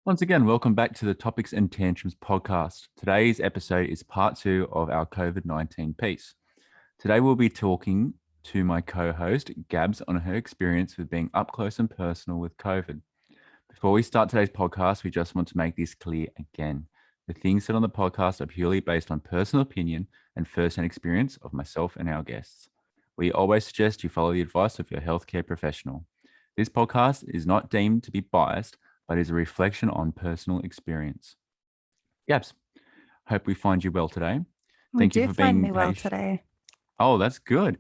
Once again, welcome back to the Topics and Tantrums podcast. Today's episode is part two of our COVID-19 piece. Today, we'll be talking to my co host, Gabs, on her experience with being up close and personal with COVID. Before we start today's podcast, we just want to make this clear again. The things said on the podcast are purely based on personal opinion and first-hand experience of myself and our guests. We always suggest you follow the advice of your healthcare professional. This podcast is not deemed to be biased, but is a reflection on personal experience. Gabs, hope we find you well today. You do find me well today. Oh, that's good.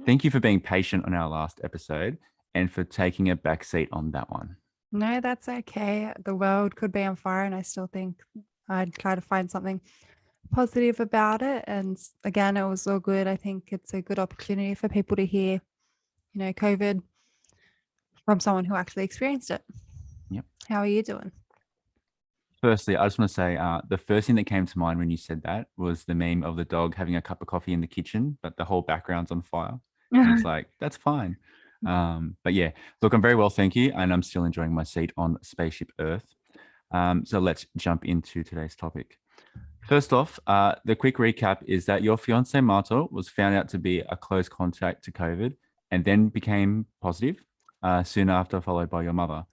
Thank you for being patient on our last episode and for taking a back seat on that one. No, that's okay. The world could be on fire, and I still think I'd try to find something positive about it. And again, it was all good. I think it's a good opportunity for people to hear, COVID from someone who actually experienced it. Yep. How are you doing? Firstly, I just want to say the first thing that came to mind when you said that was the meme of the dog having a cup of coffee in the kitchen, but the whole background's on fire. And it's like, that's fine. But yeah, look, I'm very well, thank you. And I'm still enjoying my seat on Spaceship Earth. So let's jump into today's topic. First off, the quick recap is that your fiance Marto was found out to be a close contact to COVID and then became positive soon after, followed by your mother.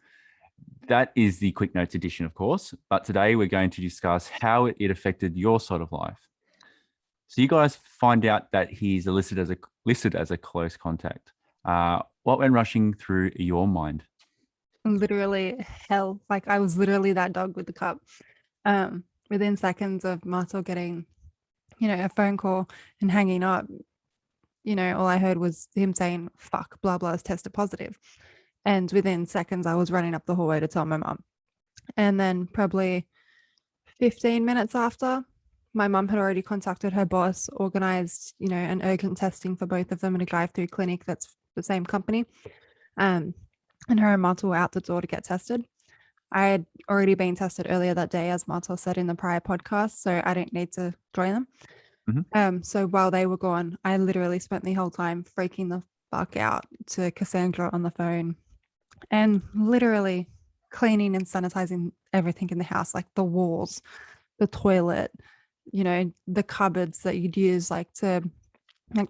That is the quick notes edition, of course. But today we're going to discuss how it affected your sort of life. So you guys find out that he's listed as a close contact. What went rushing through your mind? Literally hell. Like I was literally that dog with the cup. Within seconds of Marcel getting, a phone call and hanging up, all I heard was him saying, fuck, blah, blah, has tested positive. And within seconds, I was running up the hallway to tell my mum. And then probably 15 minutes after, my mum had already contacted her boss, organized, an urgent testing for both of them in a drive-through clinic that's the same company. And her and Marta were out the door to get tested. I had already been tested earlier that day, as Marta said in the prior podcast, so I didn't need to join them. Mm-hmm. So while they were gone, I literally spent the whole time freaking the fuck out to Cassandra on the phone and literally cleaning and sanitizing everything in the house, like the walls, the toilet, the cupboards that you'd use, like the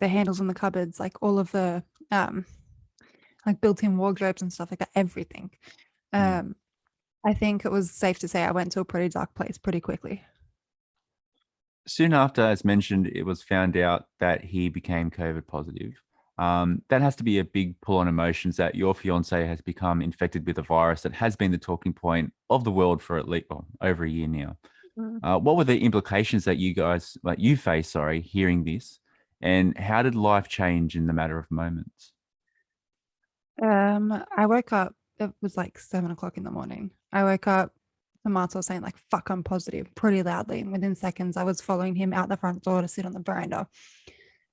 handles on the cupboards, like all of the like built-in wardrobes and stuff like that, everything. I think it was safe to say I went to a pretty dark place pretty quickly. Soon after, as mentioned, it was found out that he became COVID positive. That has to be a big pull on emotions that your fiance has become infected with a virus that has been the talking point of the world for at least over a year now. What were the implications that you faced, hearing this, and how did life change in the matter of moments? I woke up, it was like 7:00 in the morning. I woke up to Martel saying like, fuck, I'm positive, pretty loudly. And within seconds, I was following him out the front door to sit on the veranda.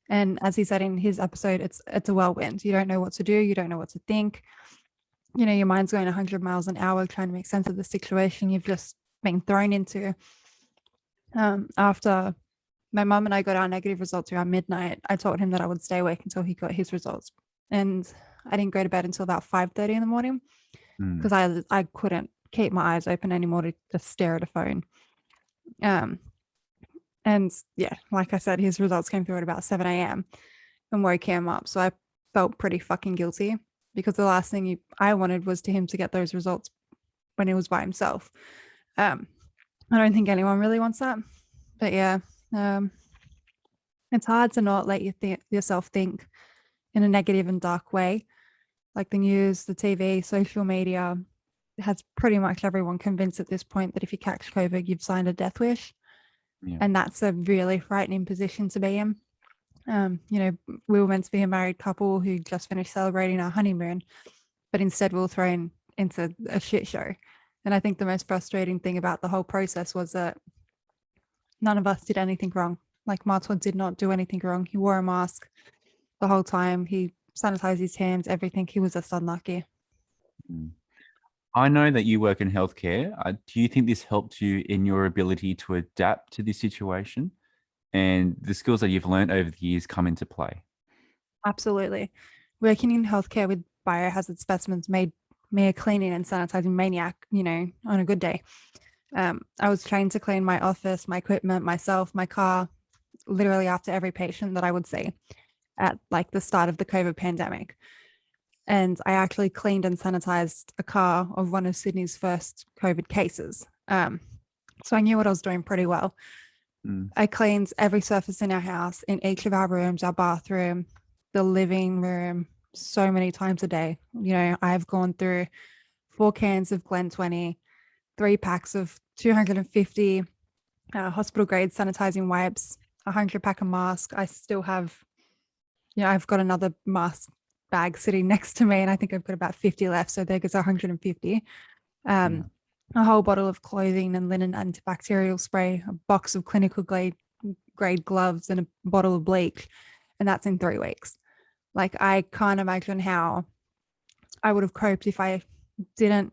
And as he said in his episode, it's a whirlwind. You don't know what to do. You don't know what to think. Your mind's going 100 miles an hour trying to make sense of the situation you've just been thrown into. After my mum and I got our negative results around midnight, I told him that I would stay awake until he got his results. And I didn't go to bed until about 5:30 in the morning because I couldn't keep my eyes open anymore to just stare at a phone. And yeah, like I said, his results came through at about 7 a.m. and woke him up. So I felt pretty fucking guilty because the last thing I wanted was to him to get those results when he was by himself. I don't think anyone really wants that. But yeah, it's hard to not let yourself think in a negative and dark way. Like the news, the TV, social media has pretty much everyone convinced at this point that if you catch COVID, you've signed a death wish. Yeah. And that's a really frightening position to be in. We were meant to be a married couple who just finished celebrating our honeymoon, but instead we were thrown into a shit show. And I think the most frustrating thing about the whole process was that none of us did anything wrong. Like Martin did not do anything wrong. He wore a mask the whole time. He sanitized his hands, everything. He was just unlucky. I know that you work in healthcare. Do you think this helped you in your ability to adapt to this situation and the skills that you've learned over the years come into play? Absolutely. Working in healthcare with biohazard specimens made me a cleaning and sanitizing maniac, on a good day. I was trained to clean my office, my equipment, myself, my car, literally after every patient that I would see at like the start of the COVID pandemic. And I actually cleaned and sanitized a car of one of Sydney's first COVID cases. So I knew what I was doing pretty well. I cleaned every surface in our house, in each of our rooms, our bathroom, the living room, so many times a day. I've gone through 4 cans of Glen 20, 3 packs of 250 hospital grade sanitizing wipes, 100 pack of masks. I still have, I've got another mask bag sitting next to me, and I think I've got about 50 left. So there goes 150. A whole bottle of clothing and linen antibacterial spray, a box of clinical grade gloves, and a bottle of bleach. And that's in 3 weeks. Like, I can't imagine how I would have coped if I didn't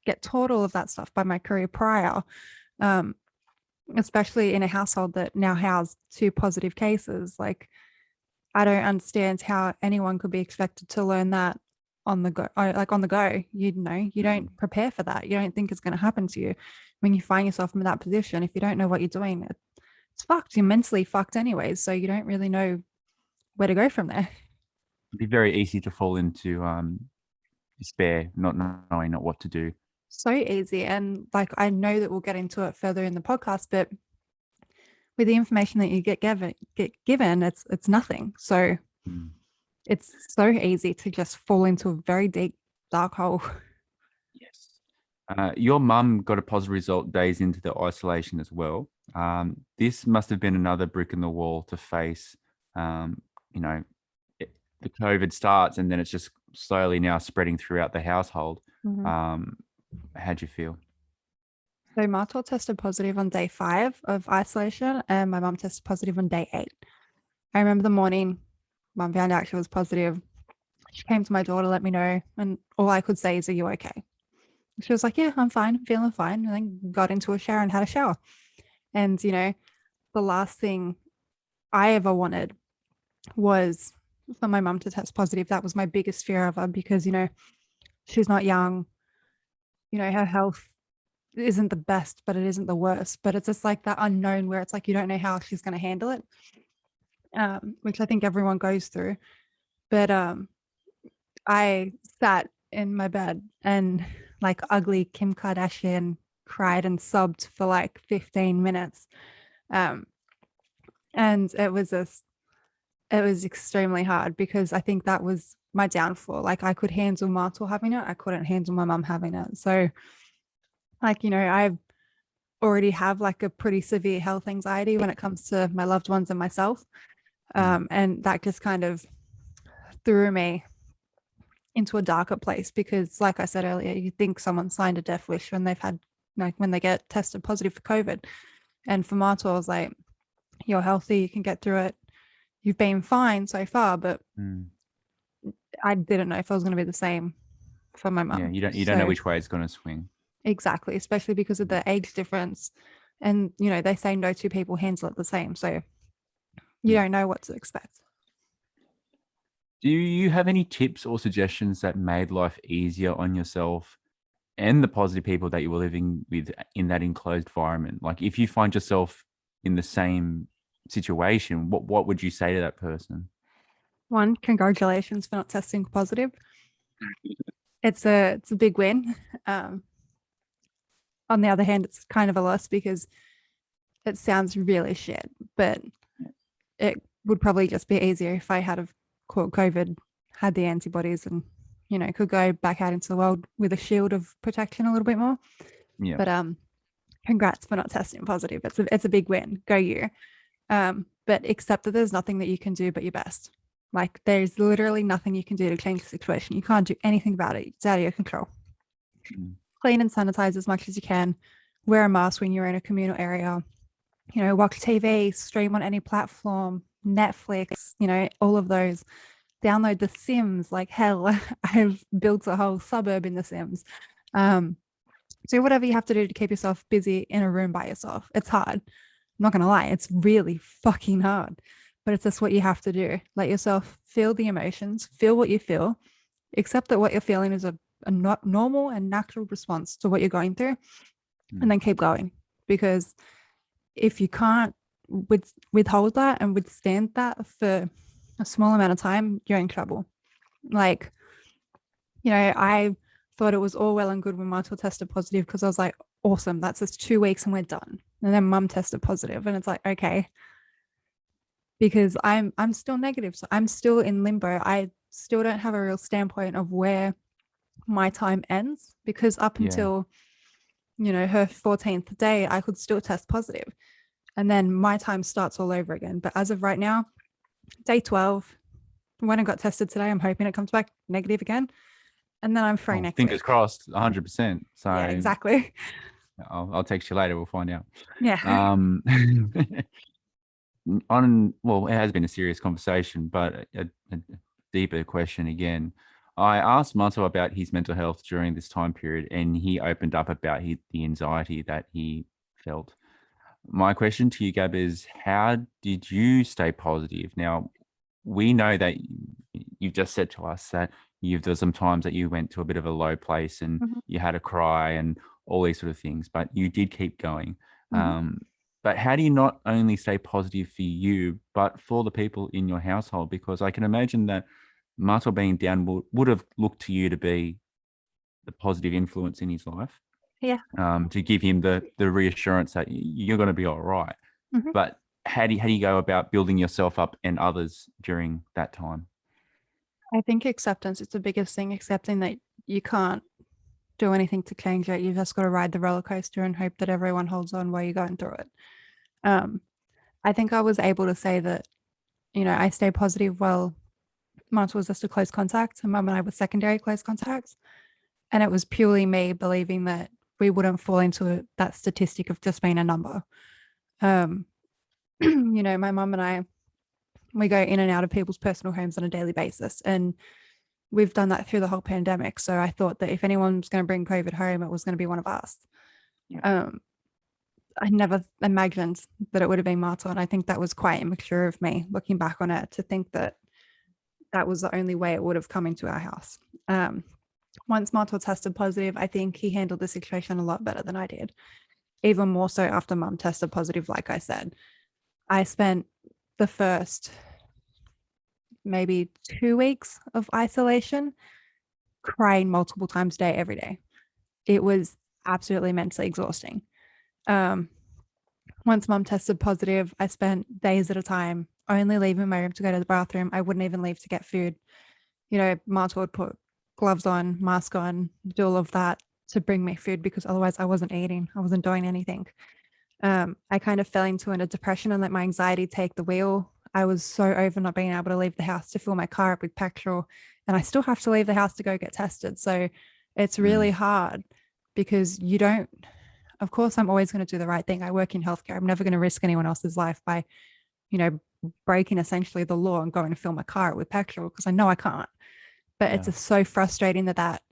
get taught all of that stuff by my career prior, especially in a household that now has 2 positive cases. Like, I don't understand how anyone could be expected to learn that on the go. You don't prepare for that. You don't think it's going to happen to you when you find yourself in that position. If you don't know what you're doing, it's fucked. You're mentally fucked anyways. So you don't really know where to go from there. It'd be very easy to fall into despair, not knowing what to do. So easy. And like, I know that we'll get into it further in the podcast, but with the information that you get given, it's nothing. So it's so easy to just fall into a very deep, dark hole. Yes. Your mum got a positive result days into the isolation as well. This must have been another brick in the wall to face. The COVID starts, and then it's just slowly now spreading throughout the household. How'd you feel? So Martel tested positive on day 5 of isolation, and my mum tested positive on day 8. I remember the morning mum found out she was positive. She came to my door to let me know, and all I could say is, "Are you okay?" She was like, "Yeah, I'm fine. I'm feeling fine." And then got into a shower and had a shower. And, the last thing I ever wanted was for my mum to test positive. That was my biggest fear of her, because, she's not young. Her health isn't the best, but it isn't the worst. But it's just like that unknown where it's like you don't know how she's going to handle it, which I think everyone goes through. But I sat in my bed and, like ugly Kim Kardashian, cried and sobbed for like 15 minutes. And it was extremely hard, because I think that was my downfall. Like, I could handle Martel having it. I couldn't handle my mum having it. So, like, I already have like a pretty severe health anxiety when it comes to my loved ones and myself. And that just kind of threw me into a darker place, because like I said earlier, you think someone signed a death wish when they've had, like, when they get tested positive for COVID. And for Martel, I was like, you're healthy, you can get through it. You've been fine so far, but I didn't know if I was going to be the same for my mum. Yeah, you don't know which way it's going to swing. Exactly, especially because of the age difference. And, they say no 2 people handle it the same. So you don't know what to expect. Do you have any tips or suggestions that made life easier on yourself and the positive people that you were living with in that enclosed environment? Like, if you find yourself in the same situation, what would you say to that person? 1, congratulations for not testing positive. It's a big win. On the other hand, it's kind of a loss, because it sounds really shit, but it would probably just be easier if I had caught COVID, had the antibodies, and could go back out into the world with a shield of protection a little bit more. Yeah. But congrats for not testing positive. It's a big win. Go you. But accept that there's nothing that you can do but your best. Like, there's literally nothing you can do to change the situation. You can't do anything about it. It's out of your control. Clean and sanitize as much as you can. Wear a mask when you're in a communal area. Watch TV, stream on any platform, Netflix, all of those. Download The Sims like hell. I've built a whole suburb in The Sims. Do whatever you have to do to keep yourself busy in a room by yourself. It's hard. I'm not going to lie. It's really fucking hard. But it's just what you have to do. Let yourself feel the emotions, feel what you feel, accept that what you're feeling is a a normal and natural response to what you're going through, and then keep going. Because if you can't withhold that and withstand that for a small amount of time, you're in trouble. Like, I thought it was all well and good when Martel tested positive, because I was like, awesome, that's just 2 weeks and we're done. And then mum tested positive, and it's like, okay, because I'm still negative, so I'm still in limbo. I still don't have a real standpoint of where my time ends, because up until her 14th day, I could still test positive, and then my time starts all over again. But as of right now, day 12, when I got tested today, I'm hoping it comes back negative again, and then I'm free next fingers week. crossed, 100%. So yeah, exactly. I'll text you later. We'll find out. Yeah. It has been a serious conversation, but a deeper question again. I asked Mato about his mental health during this time period, and he opened up about the anxiety that he felt. My question to you, Gab, is how did you stay positive? Now, we know that you've just said to us that there were some times that you went to a bit of a low place and you had a cry and all these sort of things, but you did keep going. But how do you not only stay positive for you, but for the people in your household? Because I can imagine that Martel being down would have looked to you to be the positive influence in his life. Yeah. To give him the reassurance that you're going to be all right. But how do you go about building yourself up and others during that time? I think acceptance is the biggest thing, accepting that you can't do anything to change it. You've just got to ride the roller coaster and hope that everyone holds on while you're going through it. I think I was able to say that, I stay positive while Marta was just a close contact, and Mum and I were secondary close contacts. And it was purely me believing that we wouldn't fall into that statistic of just being a number. My mum and I, we go in and out of people's personal homes on a daily basis, and we've done that through the whole pandemic. So I thought that if anyone was going to bring COVID home, it was going to be one of us. I never imagined that it would have been Marta, and I think that was quite immature of me, looking back on it, to think that that was the only way it would have come into our house. Once Marta tested positive, I think he handled the situation a lot better than I did. Even more so after Mum tested positive, like I said. I spent the first maybe 2 weeks of isolation crying multiple times a day, every day. It was absolutely mentally exhausting. Once Mum tested positive, I spent days at a time only leaving my room to go to the bathroom. I wouldn't even leave to get food. Marta would put gloves on, mask on, do all of that to bring me food, because otherwise I wasn't eating. I wasn't doing anything. I kind of fell into a depression and let my anxiety take the wheel. I was so over not being able to leave the house to fill my car up with petrol, and I still have to leave the house to go get tested. So it's really hard, because of course, I'm always going to do the right thing. I work in healthcare. I'm never going to risk anyone else's life by, breaking essentially the law and going to fill my car with petrol, because I know I can't. But it's just so frustrating that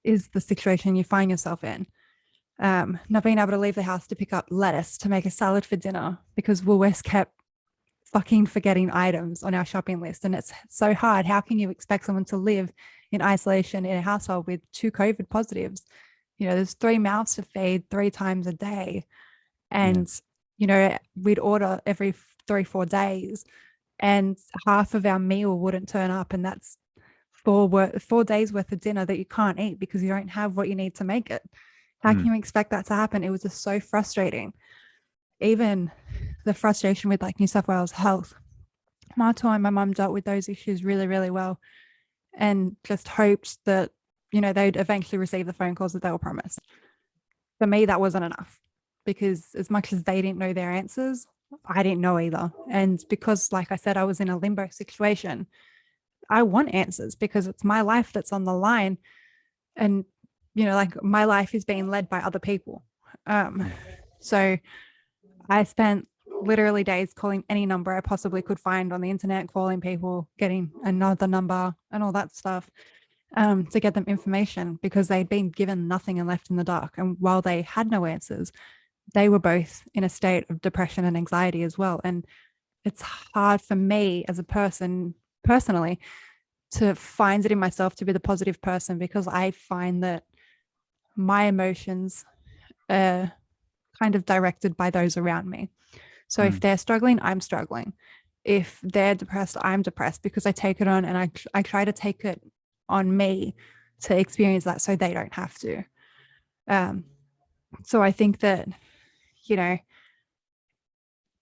is the situation you find yourself in. Not being able to leave the house to pick up lettuce to make a salad for dinner, because Woolworths kept fucking forgetting items on our shopping list. And it's so hard. How can you expect someone to live in isolation in a household with 2 COVID positives? There's 3 mouths to feed 3 times a day. And, we'd order every 3-4 days, and half of our meal wouldn't turn up. And that's 4 days worth of dinner that you can't eat because you don't have what you need to make it. How can you expect that to happen? It was just so frustrating. Even the frustration with New South Wales Health. Marta and my mum dealt with those issues really, really well, and just hoped that, they'd eventually receive the phone calls that they were promised. For me, that wasn't enough, because as much as they didn't know their answers, I didn't know either. And because, like I said, I was in a limbo situation, I want answers, because it's my life that's on the line. And, my life is being led by other people. So I spent literally days calling any number I possibly could find on the internet, calling people, getting another number and all that stuff, to get them information, because they'd been given nothing and left in the dark. And while they had no answers, they were both in a state of depression and anxiety as well. And it's hard for me as a person, personally, to find it in myself to be the positive person, because I find that my emotions are kind of directed by those around me. So if they're struggling, I'm struggling. If they're depressed, I'm depressed, because I take it on, and I try to take it on me to experience that so they don't have to. So I think that, you know,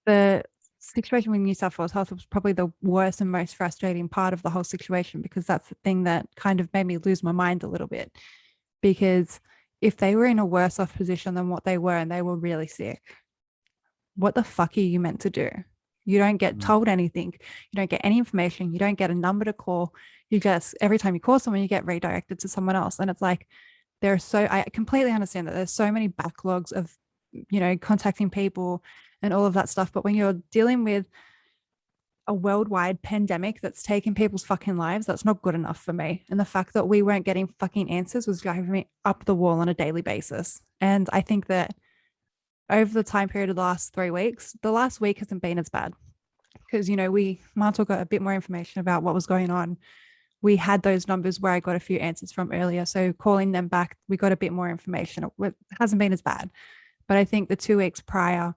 the situation with New South Wales Health was probably the worst and most frustrating part of the whole situation, because that's the thing that kind of made me lose my mind a little bit. Because if they were in a worse off position than what they were, and they were really sick, what the fuck are you meant to do? You don't get told anything. You don't get any information. You don't get a number to call. You just, every time you call someone, you get redirected to someone else. And it's like, I completely understand that there's so many backlogs of, you know, contacting people and all of that stuff. But when you're dealing with a worldwide pandemic that's taken people's fucking lives, that's not good enough for me. And the fact that we weren't getting fucking answers was driving me up the wall on a daily basis. And I think that over the time period of the last 3 weeks, the last week hasn't been as bad, because, you know, Martel got a bit more information about what was going on. We had those numbers where I got a few answers from earlier. So calling them back, we got a bit more information. It hasn't been as bad. But I think the 2 weeks prior,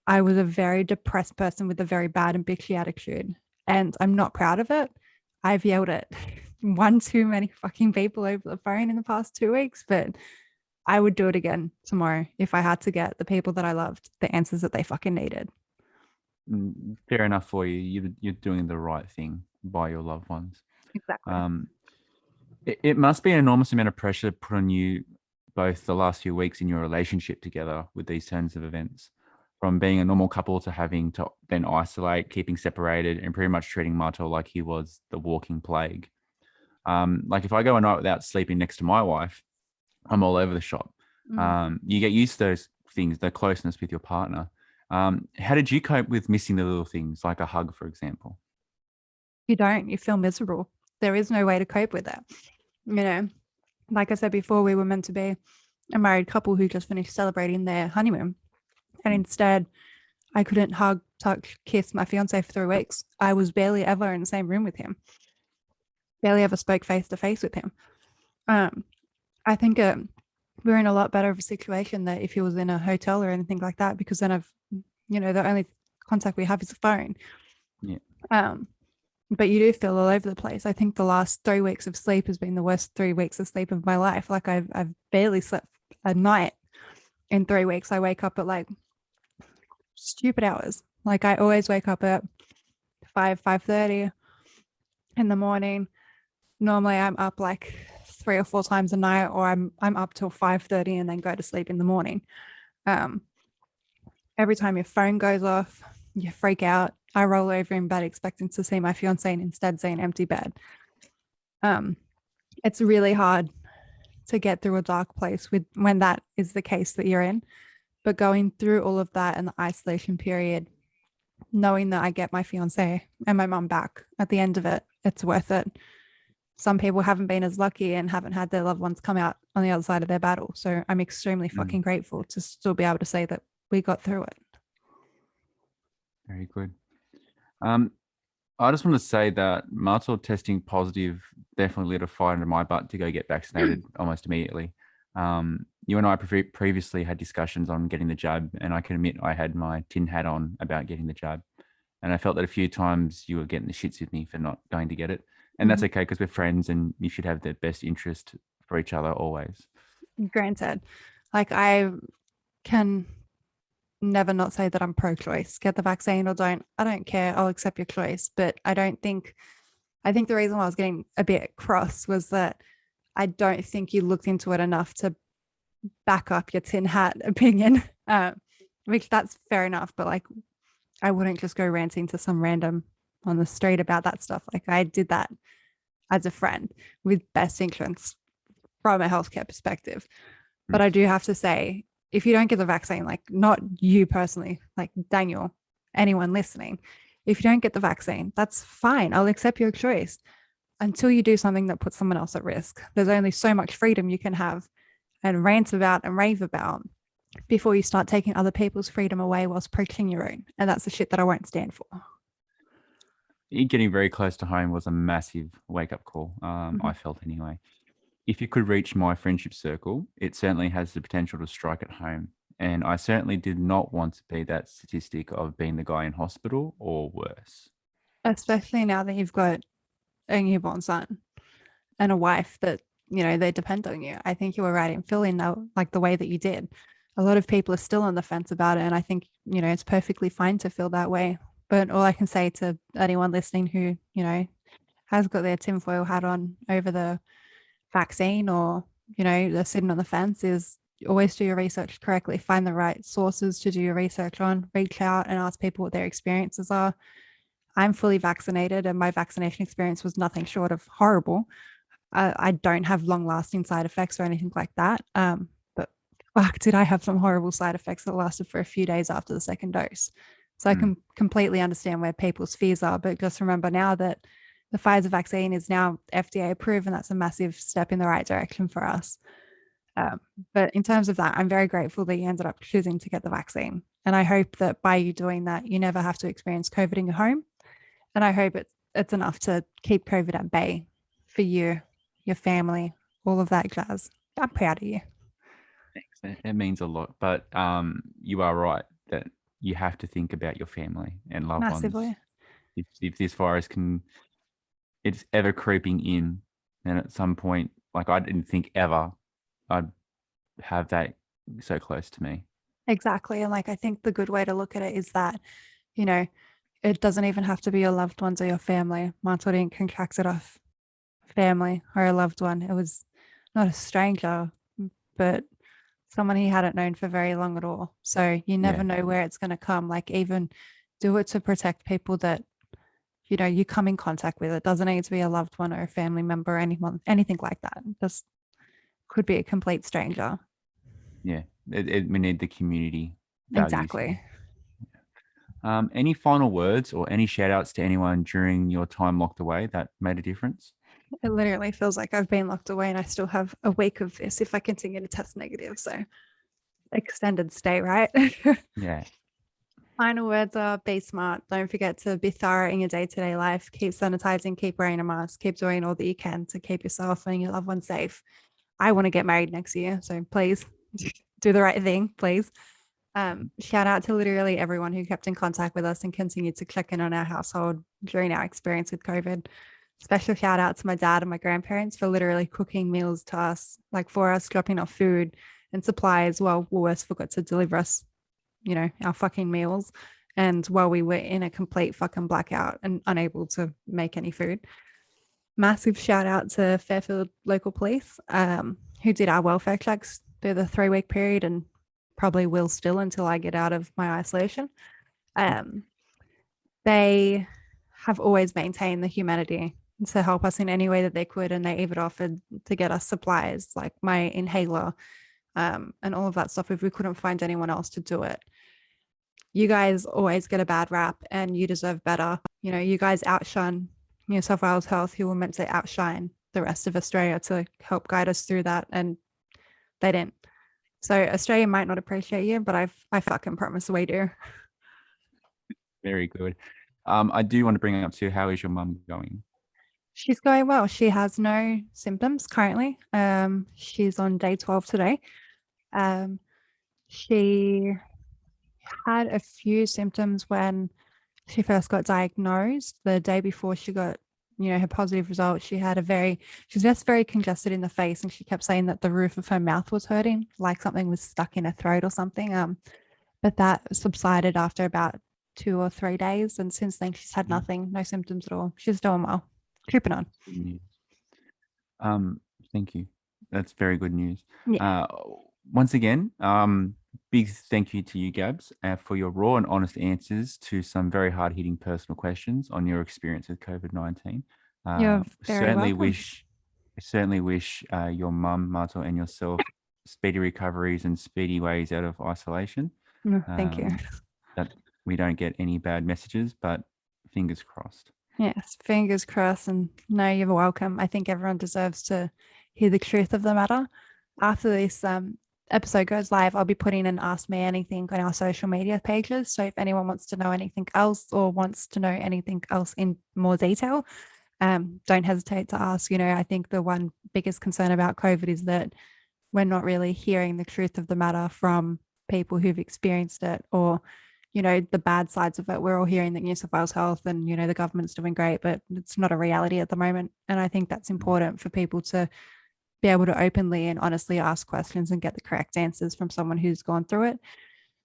I was a very depressed person with a very bad and bitchy attitude. And I'm not proud of it. I've yelled at one too many fucking people over the phone in the past 2 weeks, but I would do it again tomorrow if I had to get the people that I loved the answers that they fucking needed. Fair enough for you. You're doing the right thing by your loved ones. Exactly. It must be an enormous amount of pressure put on you both the last few weeks in your relationship together with these turns of events, from being a normal couple to having to then isolate, keeping separated, and pretty much treating Martel like he was the walking plague. Like if I go a night without sleeping next to my wife, I'm all over the shop. You get used to those things, the closeness with your partner. How did you cope with missing the little things, like a hug, for example? You don't, you feel miserable. There is no way to cope with that. You know, like I said before, we were meant to be a married couple who just finished celebrating their honeymoon. And instead, I couldn't hug, touch, kiss my fiance for 3 weeks. I was barely ever in the same room with him, barely ever spoke face to face with him. I think we're in a lot better of a situation that if he was in a hotel or anything like that, because then the only contact we have is the phone. Yeah. But you do feel all over the place. I think the last 3 weeks of sleep has been the worst 3 weeks of sleep of my life. Like I've barely slept a night in 3 weeks. I wake up at like stupid hours. Like I always wake up at 5:30 in the morning. Normally I'm up like 3 or 4 times a night, or I'm up till 5:30 and then go to sleep in the morning. Every time your phone goes off, you freak out. I roll over in bed expecting to see my fiance and instead see an empty bed. It's really hard to get through a dark place when that is the case that you're in. But going through all of that and the isolation period, knowing that I get my fiance and my mum back at the end of it, it's worth it. Some people haven't been as lucky and haven't had their loved ones come out on the other side of their battle. So I'm extremely fucking grateful to still be able to say that we got through it. Very good. I just want to say that Martel testing positive definitely lit a fire under my butt to go get vaccinated almost immediately. You and I previously had discussions on getting the jab, and I can admit I had my tin hat on about getting the jab. And I felt that a few times you were getting the shits with me for not going to get it. And that's okay, because we're friends and you should have the best interest for each other always. Granted, like I can never not say that I'm pro-choice. Get the vaccine or don't. I don't care. I'll accept your choice. But I think the reason why I was getting a bit cross was that I don't think you looked into it enough to back up your tin hat opinion, which that's fair enough. But like, I wouldn't just go ranting to some random on the street about that stuff. Like I did that as a friend with best interests from a healthcare perspective. But I do have to say, if you don't get the vaccine, like not you personally, like Daniel, anyone listening, if you don't get the vaccine, that's fine. I'll accept your choice until you do something that puts someone else at risk. There's only so much freedom you can have and rant about and rave about before you start taking other people's freedom away whilst preaching your own. And that's the shit that I won't stand for. getting very close to home was a massive wake-up call. Mhm. I felt anyway. If it could reach my friendship circle, it certainly has the potential to strike at home. And I certainly did not want to be that statistic of being the guy in hospital or worse. Especially now that you've got a newborn son and a wife that, they depend on you. I think you were right in feeling like the way that you did. A lot of people are still on the fence about it. And I think, it's perfectly fine to feel that way. But all I can say to anyone listening who, has got their tinfoil hat on over the vaccine, or, they're sitting on the fence, is always do your research correctly. Find the right sources to do your research on, reach out and ask people what their experiences are. I'm fully vaccinated and my vaccination experience was nothing short of horrible. I don't have long lasting side effects or anything like that. But fuck, did I have some horrible side effects that lasted for a few days after the second dose. So I Mm, can completely understand where people's fears are. But just remember now that the Pfizer vaccine is now FDA approved, and that's a massive step in the right direction for us. Um, but in terms of that, I'm very grateful that you ended up choosing to get the vaccine. And I hope that by you doing that, you never have to experience COVID in your home. And I hope it's enough to keep COVID at bay for you, your family, all of that jazz. I'm proud of you. thanks. It means a lot. But you are right that you have to think about your family and loved ones. Massively. If this virus it's ever creeping in, then at some point, like I didn't think ever I'd have that so close to me. Exactly. And like I think the good way to look at it is that, you know, it doesn't even have to be your loved ones or your family. Marta didn't contract it off family or a loved one. It was not a stranger, but someone he hadn't known for very long at all. So you never Yeah, know where it's going to come. Like, even do it to protect people that, you come in contact with. It doesn't need to be a loved one or a family member or anyone, anything like that. Just could be a complete stranger. yeah. We need the community values here. Exactly. Any final words or any shout outs to anyone during your time locked away that made a difference? It literally feels like I've been locked away and I still have a week of this if I continue to test negative. So extended stay, right? Yeah, Final words are be smart. Don't forget to be thorough in your day to day life. Keep sanitizing, keep wearing a mask, keep doing all that you can to keep yourself and your loved ones safe. I want to get married next year. So please do the right thing, please. Shout out to literally everyone who kept in contact with us and continued to check in on our household during our experience with COVID. Special shout out to my dad and my grandparents for literally cooking meals to us, like for us, dropping off food and supplies while Woolworths forgot to deliver us, our fucking meals. And while we were in a complete fucking blackout and unable to make any food. Massive shout out to Fairfield Local Police, who did our welfare checks through the 3 week period and probably will still until I get out of my isolation. Um, they have always maintained the humanity to help us in any way that they could, and they even offered to get us supplies like my inhaler, and all of that stuff if we couldn't find anyone else to do it. You guys always get a bad rap and you deserve better. You guys outshone New South Wales Health, who were meant to outshine the rest of Australia to help guide us through that, and they didn't. So Australia might not appreciate you, but I fucking promise we do. very good. I do want to bring up too, how is your mum going? She's going well. She has no symptoms currently. She's on day 12 today. She had a few symptoms when she first got diagnosed. The day before she got, her positive result, she's just very congested in the face, and she kept saying that the roof of her mouth was hurting, like something was stuck in her throat or something. But that subsided after about 2 or 3 days, and since then she's had nothing, no symptoms at all. She's doing well, keeping on. Good news. Thank you. That's very good news. Yeah, Once again, big thank you to you, Gabs, for your raw and honest answers to some very hard-hitting personal questions on your experience with COVID-19. you're very Certainly welcome. certainly wish your mum, Marto, and yourself speedy recoveries and speedy ways out of isolation. Thank you. That we don't get any bad messages, but fingers crossed. Yes, fingers crossed. And no, you're welcome. I think everyone deserves to hear the truth of the matter. After this, episode goes live, I'll be putting an Ask Me Anything on our social media pages. So if anyone wants to know anything else or wants to know anything else in more detail, don't hesitate to ask. I think the one biggest concern about COVID is that we're not really hearing the truth of the matter from people who've experienced it, or the bad sides of it. We're all hearing that New South Wales Health and the government's doing great, but it's not a reality at the moment. And I think that's important for people to be able to openly and honestly ask questions and get the correct answers from someone who's gone through it.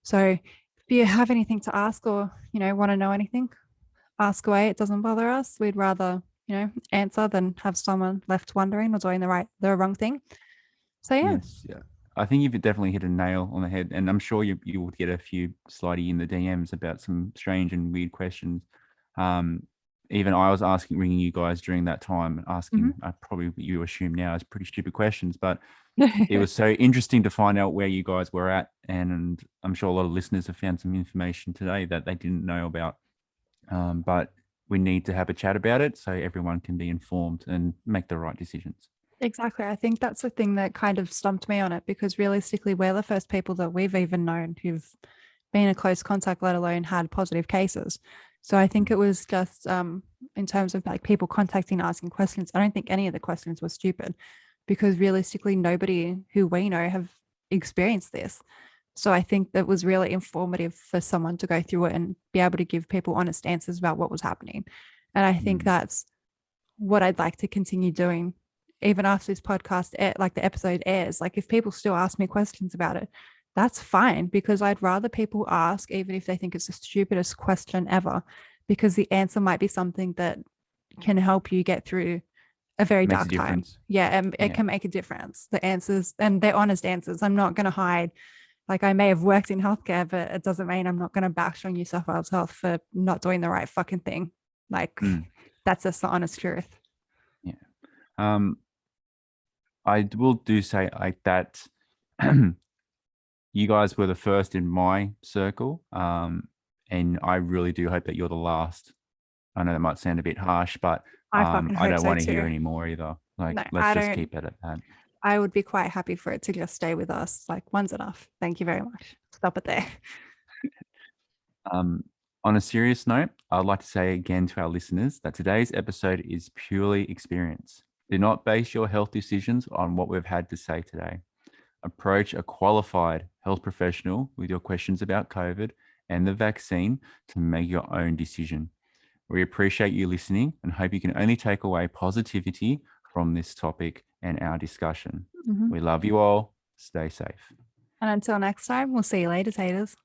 So if you have anything to ask, or want to know anything, ask away. It doesn't bother us. We'd rather answer than have someone left wondering or doing the wrong thing. So yeah. Yes, yeah. I think you've definitely hit a nail on the head, and I'm sure you will get a few slidey in the DMs about some strange and weird questions. Even I was ringing you guys during that time, asking, probably you assume now is pretty stupid questions, but it was so interesting to find out where you guys were at, and I'm sure a lot of listeners have found some information today that they didn't know about. But we need to have a chat about it so everyone can be informed and make the right decisions. Exactly. I think that's the thing that kind of stumped me on it, because realistically, we're the first people that we've even known who've been in close contact, let alone had positive cases. So I think it was just in terms of like people contacting, asking questions. I don't think any of the questions were stupid, because realistically, nobody who we know have experienced this. So I think that was really informative for someone to go through it and be able to give people honest answers about what was happening. And I think that's what I'd like to continue doing even after this podcast, like the episode airs. Like if people still ask me questions about it, that's fine, because I'd rather people ask, even if they think it's the stupidest question ever, because the answer might be something that can help you get through a very dark time. Yeah, and it can make a difference. The answers, and they're honest answers. I'm not going to hide. Like I may have worked in healthcare, but it doesn't mean I'm not going to bash on New South Wales Health for not doing the right fucking thing. Like that's just the honest truth. Yeah. I will do say like that. You guys were the first in my circle, and I really do hope that you're the last. I know that might sound a bit harsh, but I don't want to hear any more either. Like, no, let's just keep it at that. I would be quite happy for it to just stay with us. Like, one's enough. Thank you very much. Stop it there. On a serious note, I'd like to say again to our listeners that today's episode is purely experience. Do not base your health decisions on what we've had to say today. Approach a qualified health professional with your questions about COVID and the vaccine to make your own decision. We appreciate you listening and hope you can only take away positivity from this topic and our discussion. We love you all. Stay safe. And until next time, we'll see you later, taters.